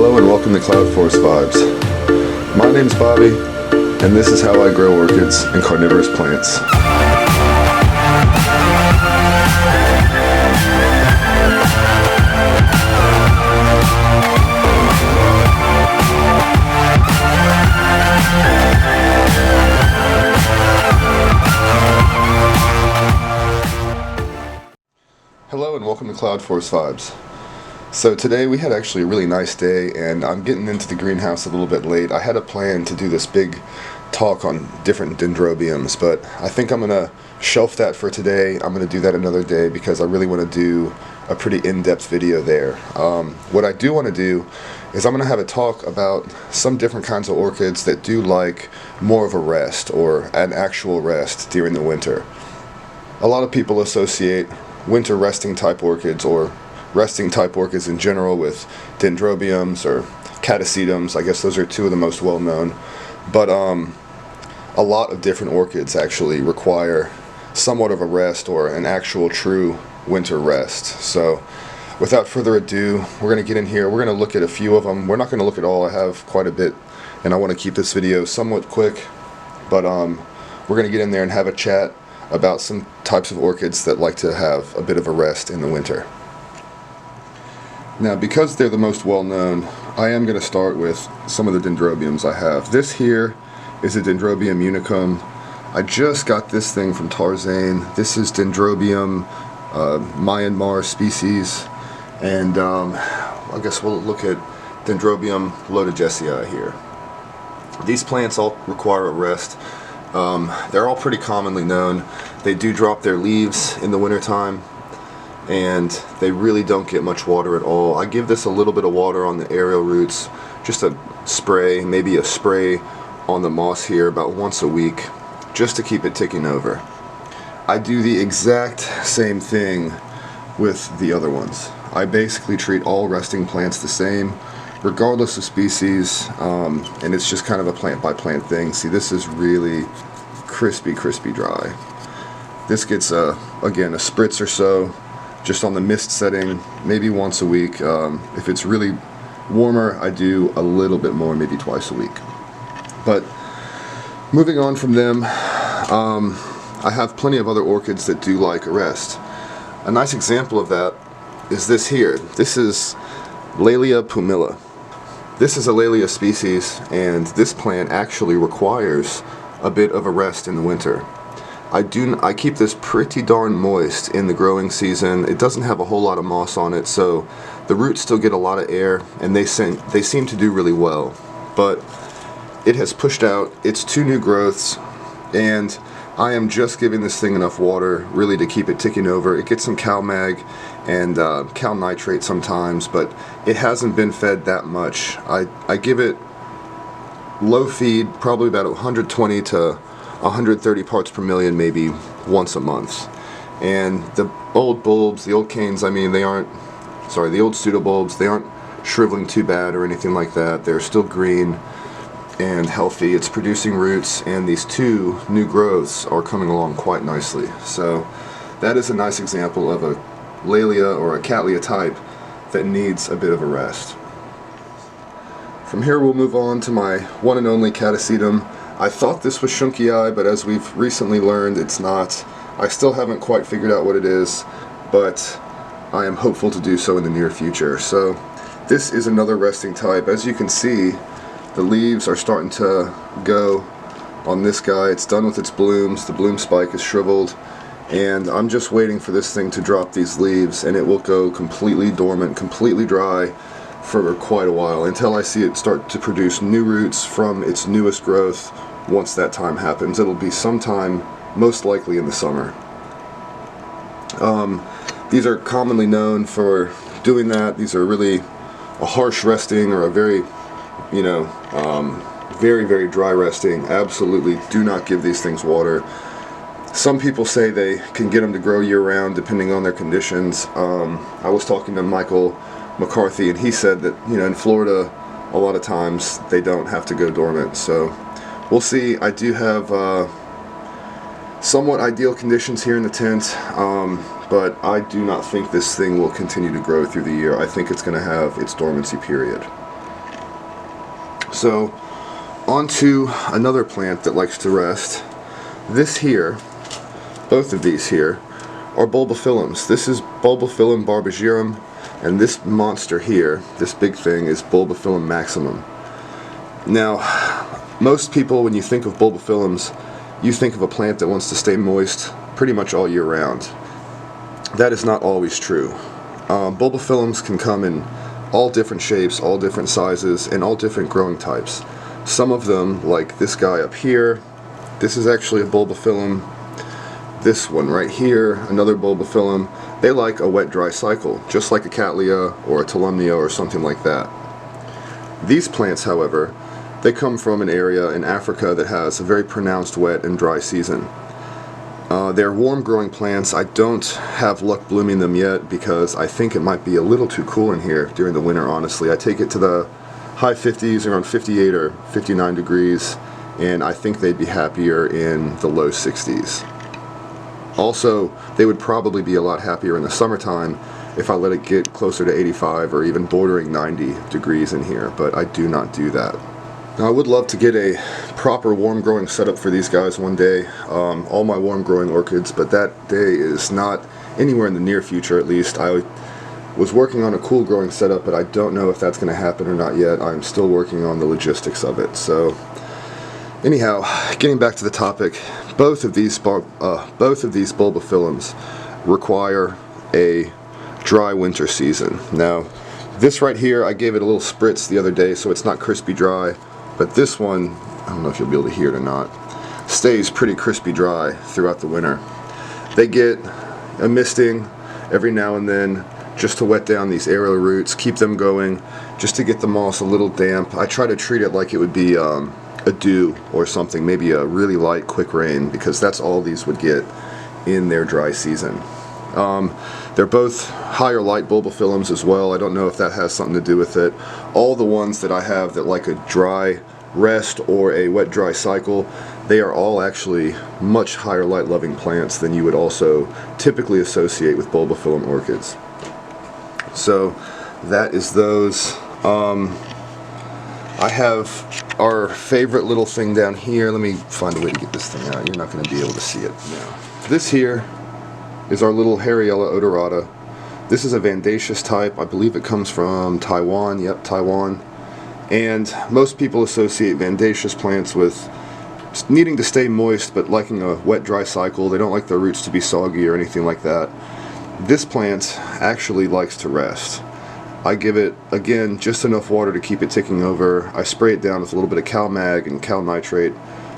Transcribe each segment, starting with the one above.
Hello and welcome to Cloud Forest Vibes. My name's Bobby, and this is how I grow orchids and carnivorous plants. Hello and welcome to Cloud Forest Vibes. So today we had actually a really nice day, and I'm getting into the greenhouse a little bit late. I had a plan to do this big talk on different Dendrobiums, but I think I'm going to shelf that for today. I'm going to do that another day because I really want to do a pretty in-depth video there. What I do want to do is I'm going to have a talk about some different kinds of orchids that do like more of a rest or an actual rest during the winter. A lot of people associate winter resting type orchids or resting type orchids in general with Dendrobiums or Catacetums. I guess those are two of the most well known, but a lot of different orchids actually require somewhat of a rest or an actual true winter rest. So without further ado, we're going to get in here. We're going to look at a few of them. We're not going to look at all. I have quite a bit, and I want to keep this video somewhat quick, but we're going to get in there and have a chat about some types of orchids that like to have a bit of a rest in the winter. Now, because they're the most well-known, I am going to start with some of the Dendrobiums I have. This here is a Dendrobium unicum. I just got this thing from Tarzan. This is Dendrobium Myanmar species, and I guess we'll look at Dendrobium lotogesii here. These plants all require a rest. They're all pretty commonly known. They do drop their leaves in the wintertime, and they really don't get much water at all. I give this a little bit of water on the aerial roots, just a spray, maybe a spray on the moss here about once a week, just to keep it ticking over. I do the exact same thing with the other ones. I basically treat all resting plants the same, regardless of species, and it's just kind of a plant by plant thing. See, this is really crispy dry. This gets, again, a spritz or so, just on the mist setting, maybe once a week. If it's really warmer, I do a little bit more, maybe twice a week. But moving on from them, I have plenty of other orchids that do like a rest. A nice example of that is this here. This is Laelia pumila. This is a Laelia species, and this plant actually requires a bit of a rest in the winter. I keep this pretty darn moist in the growing season. It doesn't have a whole lot of moss on it, so the roots still get a lot of air, and they seem to do really well. But it has pushed out its 2 new growths, and I am just giving this thing enough water really to keep it ticking over. It gets some cal mag and cal nitrate sometimes, but it hasn't been fed that much. I give it low feed, probably about 120 to 130 parts per million, maybe once a month. And the old bulbs, the old canes, I mean, the old pseudobulbs, they aren't shriveling too bad or anything like that. They're still green and healthy. It's producing roots, and these 2 new growths are coming along quite nicely. So that is a nice example of a Laelia or a Cattleya type that needs a bit of a rest. From here we'll move on to my one and only Catacetum. I thought this was Shunkii, but as we've recently learned, it's not. I still haven't quite figured out what it is, but I am hopeful to do so in the near future. So this is another resting type. As you can see, the leaves are starting to go on this guy. It's done with its blooms. The bloom spike is shriveled, and I'm just waiting for this thing to drop these leaves, and it will go completely dormant, completely dry for quite a while, until I see it start to produce new roots from its newest growth. Once that time happens, it'll be sometime, most likely in the summer. These are commonly known for doing that. These are really a harsh resting or a very, very dry resting. Absolutely do not give these things water. Some people say they can get them to grow year-round depending on their conditions. I was talking to Michael McCarthy, and he said that, in Florida, a lot of times they don't have to go dormant. So we'll see. I do have somewhat ideal conditions here in the tent, but I do not think this thing will continue to grow through the year. I think it's going to have its dormancy period. So, onto another plant that likes to rest. This here, both of these here, are Bulbafilms. This is Bulbafilm barbagirum, and this monster here, this big thing, is Bulbafilm maximum. Now, most people, when you think of Bulbafilms, you think of a plant that wants to stay moist pretty much all year round. That is not always true. Bulbafilms can come in all different shapes, all different sizes, and all different growing types. Some of them, like this guy up here, this is actually a Bulbafilm. This one right here, another Bulbafilm, they like a wet-dry cycle, just like a Cattleya or a Tolumnia or something like that. These plants, however, they come from an area in Africa that has a very pronounced wet and dry season. They're warm-growing plants. I don't have luck blooming them yet because I think it might be a little too cool in here during the winter, honestly. I take it to the high 50s, around 58 or 59 degrees, and I think they'd be happier in the low 60s. Also, they would probably be a lot happier in the summertime if I let it get closer to 85 or even bordering 90 degrees in here, but I do not do that. Now, I would love to get a proper warm growing setup for these guys one day, all my warm growing orchids, but that day is not anywhere in the near future at least. I was working on a cool growing setup, but I don't know if that's going to happen or not yet. I'm still working on the logistics of it. So anyhow, getting back to the topic, both of these Bulbafilms require a dry winter season. Now, this right here, I gave it a little spritz the other day, so it's not crispy dry. But this one, I don't know if you'll be able to hear it or not, stays pretty crispy dry throughout the winter. They get a misting every now and then just to wet down these aerial roots, keep them going, just to get the moss a little damp. I try to treat it like it would be a dew or something, maybe a really light, quick rain, because that's all these would get in their dry season. They're both higher light Bulbafilms as well. I don't know if that has something to do with it. All the ones that I have that like a dry rest or a wet dry cycle, they are all actually much higher light loving plants than you would also typically associate with Bulbafilm orchids. So that is those. I have our favorite little thing down here. Let me find a way to get this thing out. You're not going to be able to see it now. This here is our little Harryella odorata. This is a Vandaceous type. I believe it comes from Taiwan. Yep, Taiwan. And most people associate Vandaceous plants with needing to stay moist but liking a wet dry cycle. They don't like their roots to be soggy or anything like that. This plant actually likes to rest. I give it, again, just enough water to keep it ticking over. I spray it down with a little bit of Cal Mag and Cal Nitrate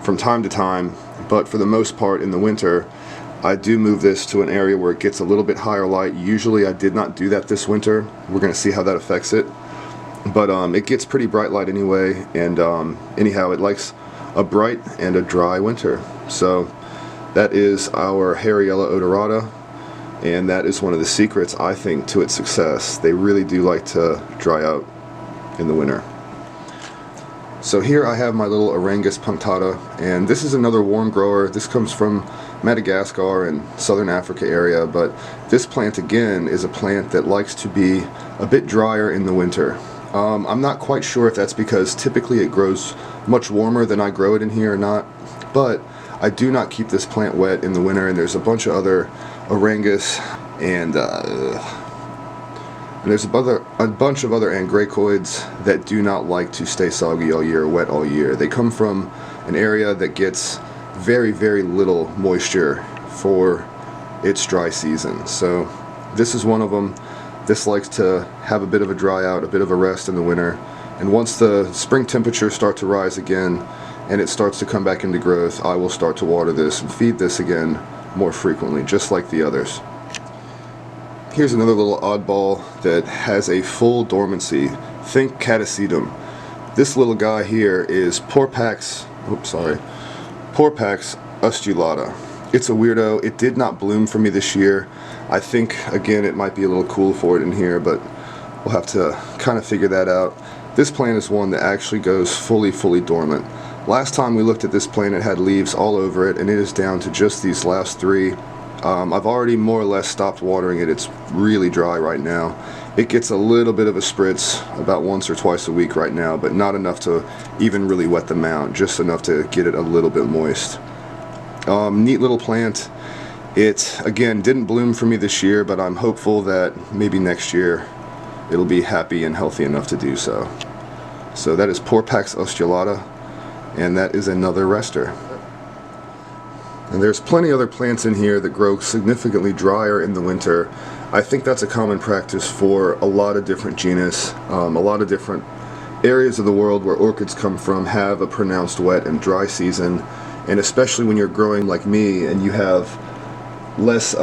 from time to time, but for the most part in the winter I do move this to an area where it gets a little bit higher light. Usually I did not do that this winter. We're going to see how that affects it. But it gets pretty bright light anyway, and anyhow, it likes a bright and a dry winter. So that is our Harryella odorata, and that is one of the secrets, I think, to its success. They really do like to dry out in the winter. So here I have my little Orangus punctata, and this is another warm grower. This comes from Madagascar and Southern Africa area, but this plant again is a plant that likes to be a bit drier in the winter. I'm not quite sure if that's because typically it grows much warmer than I grow it in here or not, but I do not keep this plant wet in the winter, and there's a bunch of other Orangus and there's a bunch of other angraecoids that do not like to stay soggy all year, wet all year. They come from an area that gets very, very little moisture for its dry season. So this is one of them. This likes to have a bit of a dry out, a bit of a rest in the winter, and once the spring temperatures start to rise again and it starts to come back into growth, I will start to water this and feed this again more frequently, just like the others. Here's another little oddball that has a full dormancy. Think Catacetum. This little guy here is Porpax osceolata. It's a weirdo. It did not bloom for me this year. I think, again, it might be a little cool for it in here, but we'll have to kind of figure that out. This plant is one that actually goes fully dormant. Last time we looked at this plant, it had leaves all over it, and it is down to just these last three. I've already more or less stopped watering it. It's really dry right now. It gets a little bit of a spritz about once or twice a week right now, but not enough to even really wet the mount, just enough to get it a little bit moist. Neat little plant. It, again, didn't bloom for me this year, but I'm hopeful that maybe next year it'll be happy and healthy enough to do so. So that is Porpax osceolata, and that is another rester. And there's plenty other plants in here that grow significantly drier in the winter. I think that's a common practice for a lot of different genus. A lot of different areas of the world where orchids come from have a pronounced wet and dry season, and especially when you're growing like me and you have less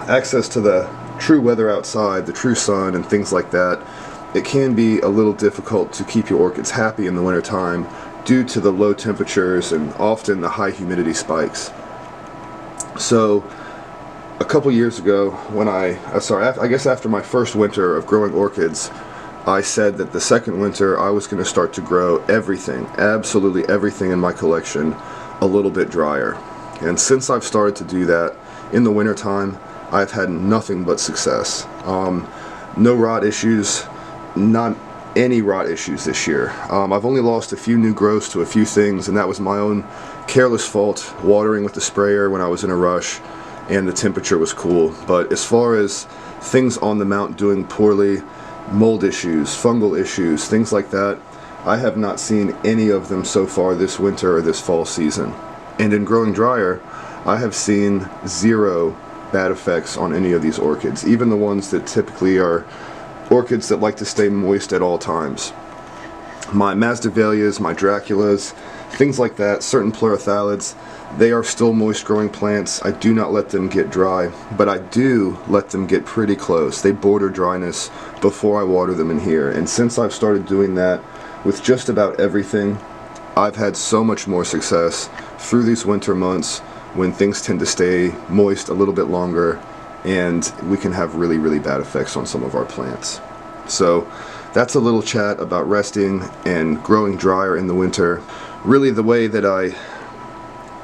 access to the true weather outside, the true sun and things like that, it can be a little difficult to keep your orchids happy in the winter time due to the low temperatures and often the high humidity spikes. So a couple years ago, when I guess after my first winter of growing orchids, I said that the second winter I was going to start to grow everything, absolutely everything in my collection, a little bit drier. And since I've started to do that in the winter time, I've had nothing but success. No rot issues, not any rot issues this year. I've only lost a few new growths to a few things, and that was my own careless fault, watering with the sprayer when I was in a rush and the temperature was cool. But as far as things on the mount doing poorly, mold issues, fungal issues, things like that, I have not seen any of them so far this winter or this fall season. And in growing drier, I have seen zero bad effects on any of these orchids, even the ones that typically are orchids that like to stay moist at all times. My Masdevallias, my Draculas, things like that, certain pleurothalids, they are still moist growing plants. I do not let them get dry, but I do let them get pretty close. They border dryness before I water them in here, and since I've started doing that with just about everything, I've had so much more success through these winter months when things tend to stay moist a little bit longer, and we can have really, really bad effects on some of our plants. So that's a little chat about resting and growing drier in the winter. Really, the way that I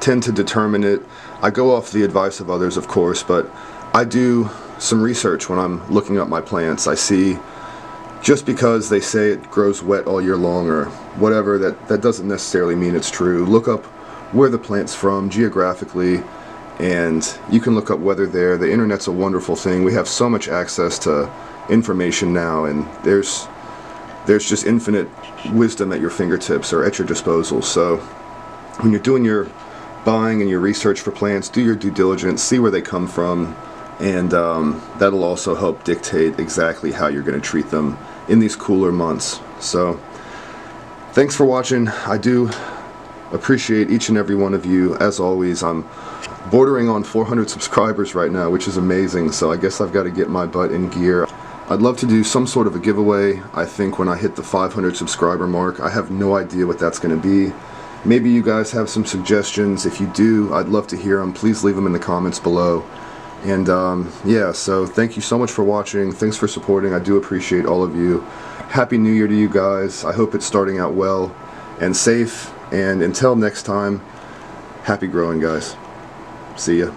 tend to determine it, I go off the advice of others, of course, but I do some research when I'm looking up my plants. I see, just because they say it grows wet all year long or whatever, that doesn't necessarily mean it's true. Look up where the plant's from geographically, and you can look up weather there. The internet's a wonderful thing. We have so much access to information now, and there's just infinite wisdom at your fingertips or at your disposal. So when you're doing your buying and your research for plants, do your due diligence, see where they come from, and that'll also help dictate exactly how you're going to treat them in these cooler months. So thanks for watching. I do appreciate each and every one of you. As always, I'm bordering on 400 subscribers right now, which is amazing, so I guess I've got to get my butt in gear. I'd love to do some sort of a giveaway, I think, when I hit the 500 subscriber mark. I have no idea what that's going to be. Maybe you guys have some suggestions. If you do, I'd love to hear them. Please leave them in the comments below. And yeah, so thank you so much for watching. Thanks for supporting. I do appreciate all of you. Happy New Year to you guys. I hope it's starting out well and safe. And until next time, happy growing, guys. See ya.